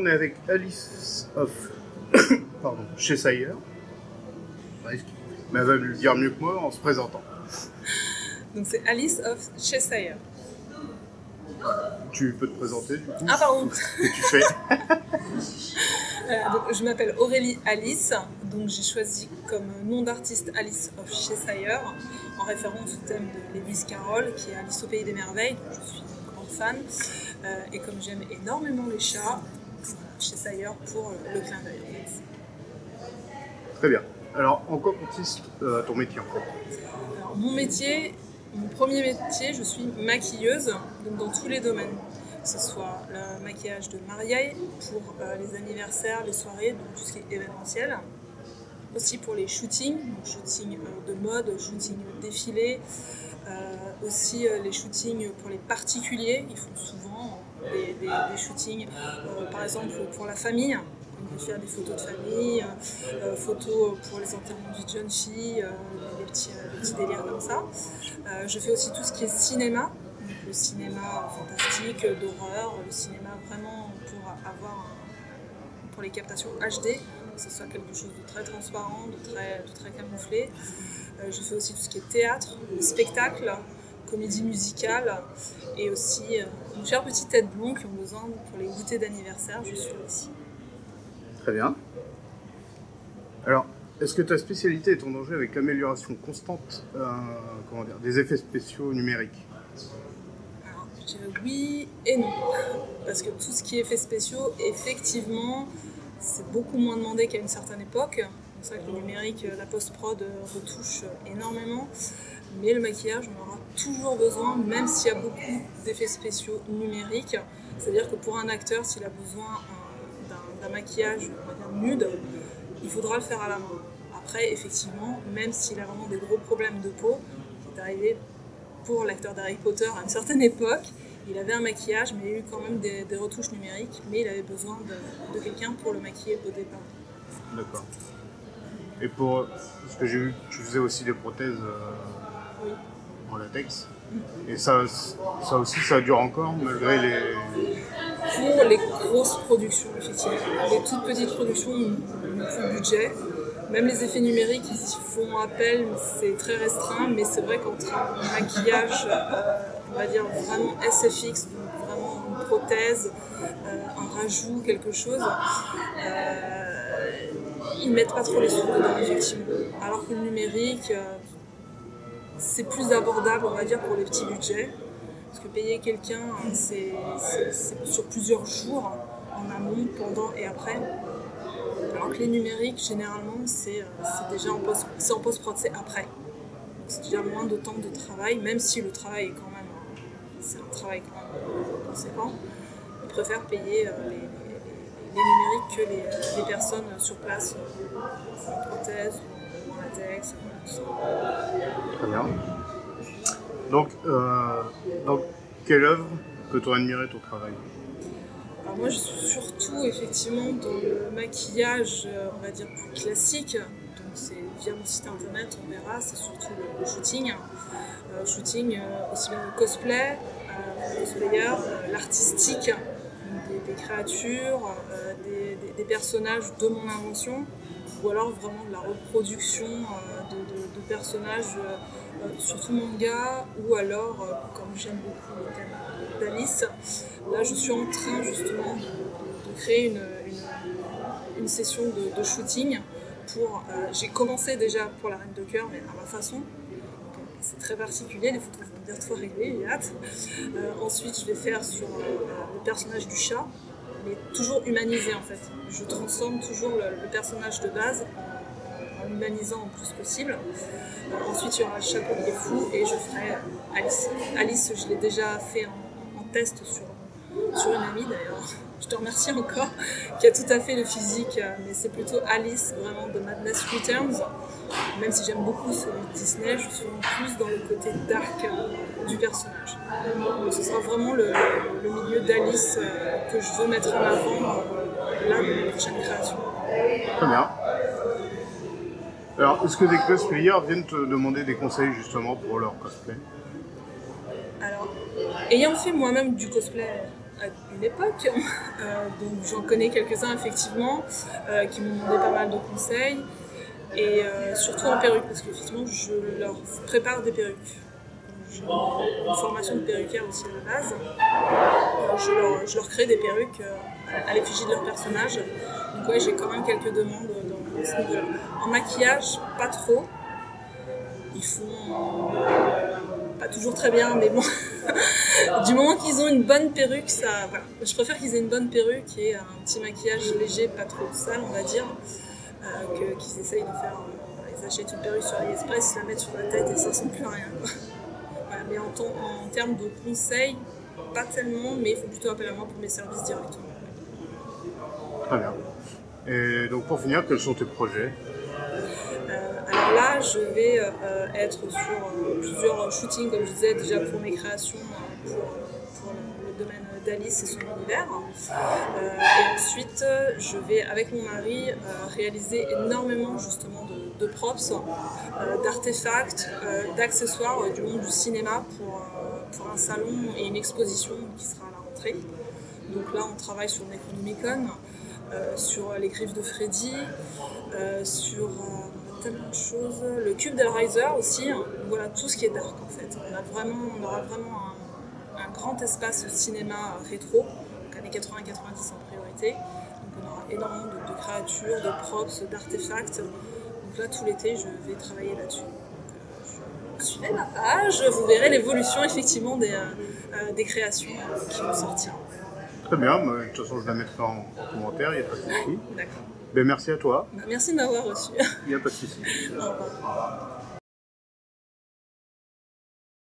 est avec Alice of pardon, Cheshire. Ouais, mais elle va le dire mieux que moi en se présentant. Donc c'est Alice of Cheshire. Tu peux te présenter du coup? Ah pardon. Ce que tu fais. Donc, je m'appelle Aurélie Alice, donc j'ai choisi comme nom d'artiste Alice of Cheshire, en référence au thème de Lewis Carroll, qui est Alice au pays des merveilles, dont je suis une grande fan. Et comme j'aime énormément les chats, Cheshire pour le clin d'œil en fait. Très bien. Alors, en quoi consiste ton métier en fait? Alors, mon premier métier, je suis maquilleuse, donc dans tous les domaines. Que ce soit le maquillage de mariée pour les anniversaires, les soirées, donc tout ce qui est événementiel. Aussi pour les shootings, donc shooting de mode, shooting défilé. Aussi les shootings pour les particuliers, ils font souvent des shootings, par exemple pour la famille. On peut faire des photos de famille, photos pour les enterrements de jeunes filles, des petits délires comme ça. Je fais aussi tout ce qui est cinéma. Le cinéma fantastique, d'horreur, le cinéma vraiment pour les captations HD, que ce soit quelque chose de très transparent, de très camouflé. Je fais aussi tout ce qui est théâtre, spectacle, comédie musicale et aussi une chère petite tête blonde qui ont besoin pour les goûters d'anniversaire, je suis là aussi. Très bien. Alors, est-ce que ta spécialité est en danger avec l'amélioration constante des effets spéciaux numériques? Je dirais oui et non, parce que tout ce qui est effets spéciaux, effectivement, c'est beaucoup moins demandé qu'à une certaine époque. C'est vrai que le numérique, la post-prod retouche énormément, mais le maquillage, on aura toujours besoin, même s'il y a beaucoup d'effets spéciaux numériques. C'est-à-dire que pour un acteur, s'il a besoin d'un maquillage, on va dire nude, il faudra le faire à la main. Après, effectivement, même s'il a vraiment des gros problèmes de peau, c'est arrivé pour l'acteur d'Harry Potter à une certaine époque, il avait un maquillage, mais il y a eu quand même des retouches numériques, mais il avait besoin de quelqu'un pour le maquiller au départ. D'accord. Et pour ce que j'ai vu, tu faisais aussi des prothèses Oui. en latex. Et ça aussi, ça dure encore, malgré les... Pour les grosses productions, effectivement. Les toutes petites productions ont beaucoup de budget. Même les effets numériques, ils y font appel, c'est très restreint, mais c'est vrai qu'entre un maquillage, on va dire vraiment SFX, donc vraiment une prothèse, un rajout, quelque chose, ils mettent pas trop les sous dedans, effectivement. Alors que le numérique, c'est plus abordable, on va dire, pour les petits budgets. Parce que payer quelqu'un, c'est sur plusieurs jours, en amont, pendant et après. Alors que les numériques, généralement, c'est déjà en post-prod, c'est après. Donc c'est déjà moins de temps de travail, même si le travail est quand même, c'est un travail quand même conséquent. Ils préfèrent payer les numériques que les personnes sur place, en prothèse, en latex, tout ça. Très bien. Donc, dans quelle œuvre peut-on admirer ton travail? Alors moi, je suis surtout effectivement dans le maquillage, on va dire plus classique. Donc c'est via mon site internet, on verra. C'est surtout le shooting, aussi bien le cosplay, le cosplayer, l'artistique, des créatures, des personnages de mon invention, ou alors vraiment de la reproduction de personnages, surtout manga, ou alors, comme j'aime beaucoup le thème d'Alice, là je suis en train justement de créer une session de shooting pour... j'ai commencé déjà pour la Reine de Cœur, mais à ma façon. C'est très particulier, les photos vont bientôt arriver, j'ai hâte. Ensuite, je vais faire sur le personnage du chat, mais toujours humanisé en fait. Je transforme toujours le personnage de base en l'humanisant le plus possible. Ensuite, il y aura le chapeau qui est fou et je ferai Alice. Alice, je l'ai déjà fait en test sur une amie d'ailleurs. Je te remercie encore, qui a tout à fait le physique, mais c'est plutôt Alice, vraiment de Madness Returns. Même si j'aime beaucoup celui de Disney, je suis plus dans le côté dark du personnage. Donc ce sera vraiment le milieu d'Alice que je veux mettre en avant là dans mes prochaines créations. Très bien. Alors, est-ce que des cosplayers viennent te demander des conseils justement pour leur cosplay? Alors, ayant fait moi-même du cosplay à une époque. Donc j'en connais quelques-uns effectivement qui m'ont demandé pas mal de conseils. Et surtout en perruque, parce qu'effectivement je leur prépare des perruques. J'ai une formation de perruquière aussi à la base. Je leur crée des perruques à l'effigie de leur personnage. Donc ouais, j'ai quand même quelques demandes dans ce niveau-là. En maquillage, pas trop. Ils font pas toujours très bien, mais bon, du moment qu'ils ont une bonne perruque, ça, voilà. Je préfère qu'ils aient une bonne perruque et un petit maquillage léger, pas trop sale, on va dire, qu'ils essayent de faire. Ils achètent une perruque sur AliExpress, ils la mettent sur la tête et ça sent plus rien, quoi. Voilà, mais en termes de conseils, pas tellement, mais il faut plutôt appeler à moi pour mes services directement. Très bien. Et donc pour finir, quels sont tes projets? Alors là, je vais être sur plusieurs shootings, comme je disais, déjà pour mes créations, pour le domaine d'Alice et son univers. Et ensuite, je vais, avec mon mari, réaliser énormément justement de props, d'artefacts, d'accessoires du monde du cinéma pour un salon et une exposition qui sera à la rentrée. Donc là, on travaille sur le Necronomicon, sur les griffes de Freddy, sur tellement de choses, le cube d'Hellraiser aussi. Donc voilà, tout ce qui est dark en fait. On aura vraiment un grand espace cinéma rétro, donc années 80-90 en priorité. Donc on aura énormément de créatures, de props, d'artefacts. Donc là, tout l'été, je vais travailler là-dessus. Suivez ma page, vous verrez l'évolution effectivement des créations qui vont sortir. Très bien, de toute façon je la mettrai en commentaire, il n'y a pas de souci. D'accord. Ben, merci à toi. Merci de m'avoir reçu. Il n'y a pas de souci. Au revoir.